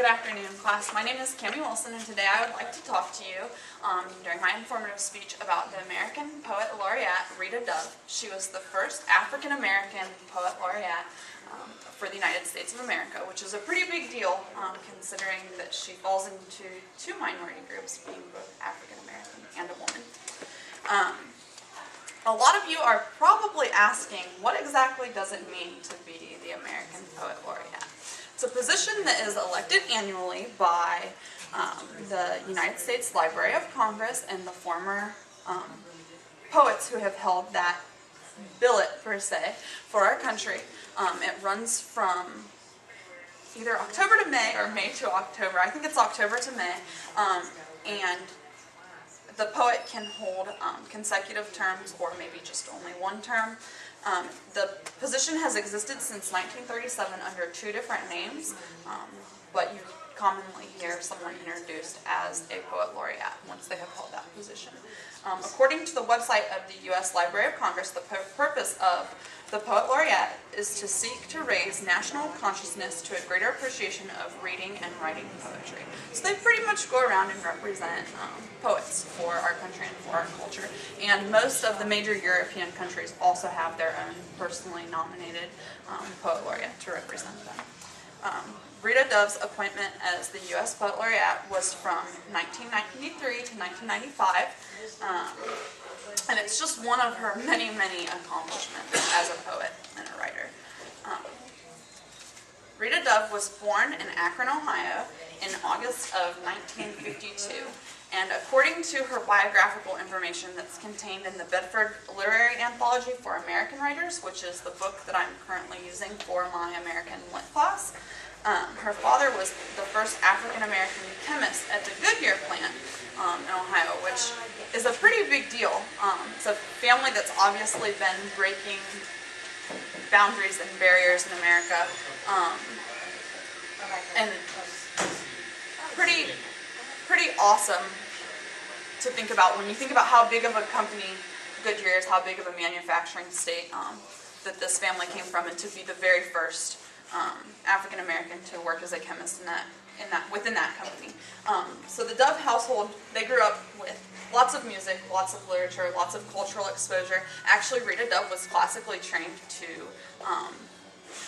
Good afternoon, class. My name is Cammie Wilson, and today I would like to talk to you during my informative speech about the American Poet Laureate, Rita Dove. She was the first African American Poet Laureate for the United States of America, which is a pretty big deal considering that she falls into two minority groups, being both African American and a woman. A lot of you are probably asking, what exactly does it mean to be the American Poet Laureate? It's a position that is elected annually by the United States Library of Congress and the former poets who have held that billet, per se, for our country. It runs from either October to May or May to October. I think it's October to May. And the poet can hold consecutive terms or maybe just only one term. The position has existed since 1937 under two different names, but you commonly hear someone introduced as a poet laureate once they have held that position. According to the website of the U.S. Library of Congress, the purpose of the Poet Laureate is to seek to raise national consciousness to a greater appreciation of reading and writing poetry. So they pretty much go around and represent poets for our country and for our culture. And most of the major European countries also have their own personally nominated Poet Laureate to represent them. Rita Dove's appointment as the U.S. Poet Laureate was from 1993 to 1995. And it's just one of her many, many accomplishments as a poet and a writer. Rita Dove was born in Akron, Ohio in August of 1952. And according to her biographical information that's contained in the Bedford Literary Anthology for American Writers, which is the book that I'm currently using for my American Lit class, her father was the first African-American chemist at the Goodyear plant in Ohio, which is a pretty big deal. It's a family that's obviously been breaking boundaries and barriers in America, and pretty awesome to think about when you think about how big of a company Goodyear is, how big of a manufacturing state that this family came from, and to be the very first African American to work as a chemist within that company. So the Dove household, they grew up with lots of music, lots of literature, lots of cultural exposure. Actually, Rita Dove was classically trained to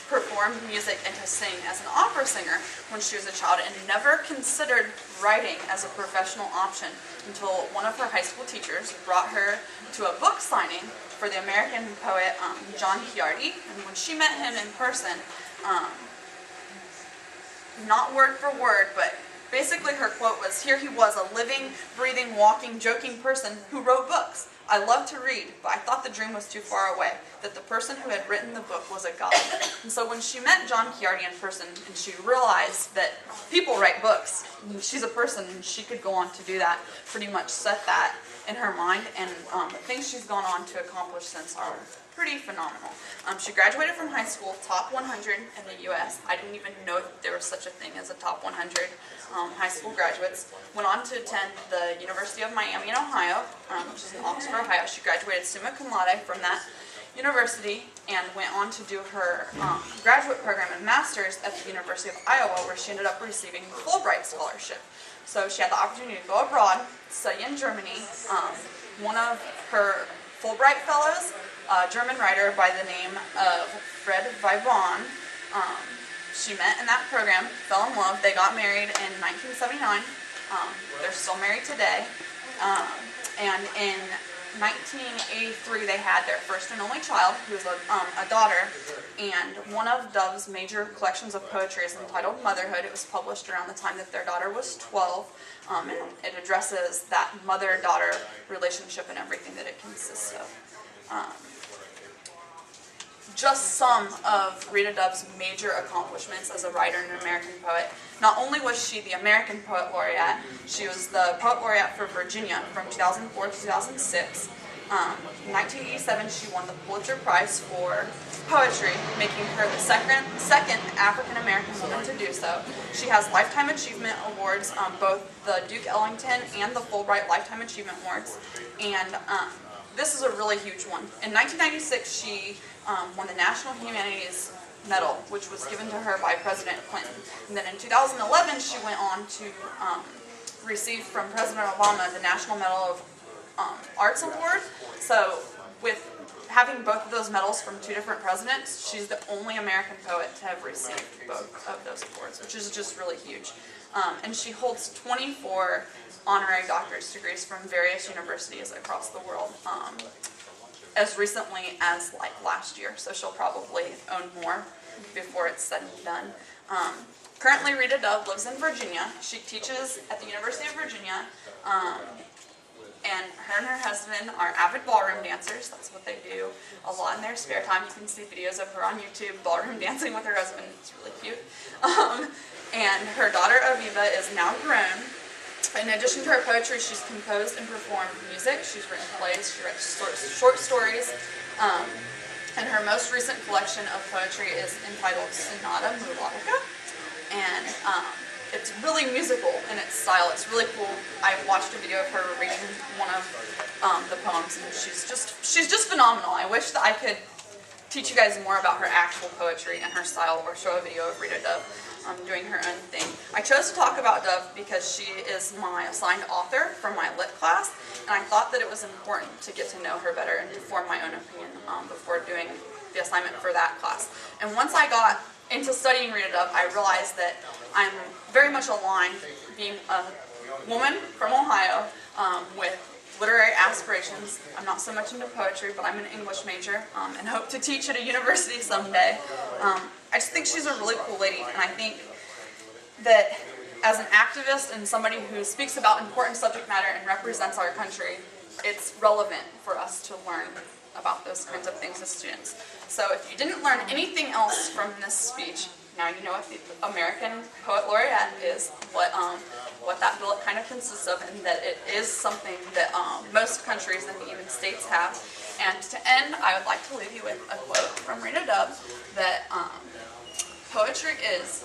perform music and to sing as an opera singer when she was a child, and never considered writing as a professional option until one of her high school teachers brought her to a book signing for the American poet John Ciardi. And when she met him in person, not word for word, but basically her quote was, "Here he was, a living, breathing, walking, joking person who wrote books. I loved to read, but I thought the dream was too far away, that the person who had written the book was a god." And so when she met John Ciardi in person and she realized that people write books, and she's a person and she could go on to do that, pretty much set that in her mind, and the things she's gone on to accomplish since are pretty phenomenal. She graduated from high school, top 100 in the U.S. I didn't even know that there was such a thing as a top 100 high school graduates. Went on to attend the University of Miami in Ohio, which is in Oxford, Ohio. She graduated summa cum laude from that university and went on to do her graduate program and master's at the University of Iowa, where she ended up receiving the Fulbright scholarship. So she had the opportunity to go abroad, study in Germany. One of her Fulbright fellows, a German writer by the name of Fred Vivon, she met in that program, fell in love. They got married in 1979. They're still married today. And in 1983, they had their first and only child, who was a daughter. And one of Dove's major collections of poetry is entitled Motherhood. It was published around the time that their daughter was 12. And it addresses that mother-daughter relationship and everything that it consists of. Just some of Rita Dove's major accomplishments as a writer and an American poet. Not only was she the American Poet Laureate, she was the Poet Laureate for Virginia from 2004 to 2006. In 1987, she won the Pulitzer Prize for Poetry, making her the second African American woman to do so. She has Lifetime Achievement Awards, both the Duke Ellington and the Fulbright Lifetime Achievement Awards, and this is a really huge one. In 1996, she won the National Humanities Medal, which was given to her by President Clinton. And then in 2011, she went on to receive from President Obama the National Medal of Arts Award. So with having both of those medals from two different presidents, she's the only American poet to have received both of those awards, which is just really huge. And she holds 24 honorary doctorate degrees from various universities across the world, as recently as like last year. So she'll probably own more before it's said and done. Currently, Rita Dove lives in Virginia. She teaches at the University of Virginia. And her husband are avid ballroom dancers. That's what they do a lot in their spare time. You can see videos of her on YouTube, ballroom dancing with her husband. It's really cute. And her daughter Aviva is now grown. In addition to her poetry, she's composed and performed music. She's written plays. She writes short stories. And her most recent collection of poetry is entitled Sonata Melodica. And it's really musical in its style. It's really cool. I watched a video of her reading one of the poems, and she's just phenomenal. I wish that I could teach you guys more about her actual poetry and her style, or show a video of Rita Dove doing her own thing. I chose to talk about Dove because she is my assigned author from my lit class, and I thought that it was important to get to know her better and to form my own opinion before doing the assignment for that class. And once I got into studying Rita Dove, I realized that I'm very much aligned, being a woman from Ohio with literary aspirations. I'm not so much into poetry, but I'm an English major and hope to teach at a university someday. I just think she's a really cool lady, and I think that as an activist and somebody who speaks about important subject matter and represents our country, it's relevant for us to learn about those kinds of things as students. So if you didn't learn anything else from this speech, now you know what the American Poet Laureate is, what that bill kind of consists of, and that it is something that most countries and even states have. And to end, I would like to leave you with a quote from Rita Dove that poetry is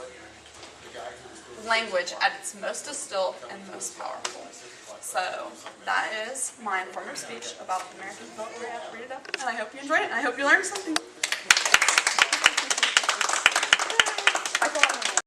language at its most distilled and most powerful. So that is my informative speech about the American Poet Laureate Rita Dove, and I hope you enjoyed it, and I hope you learned something.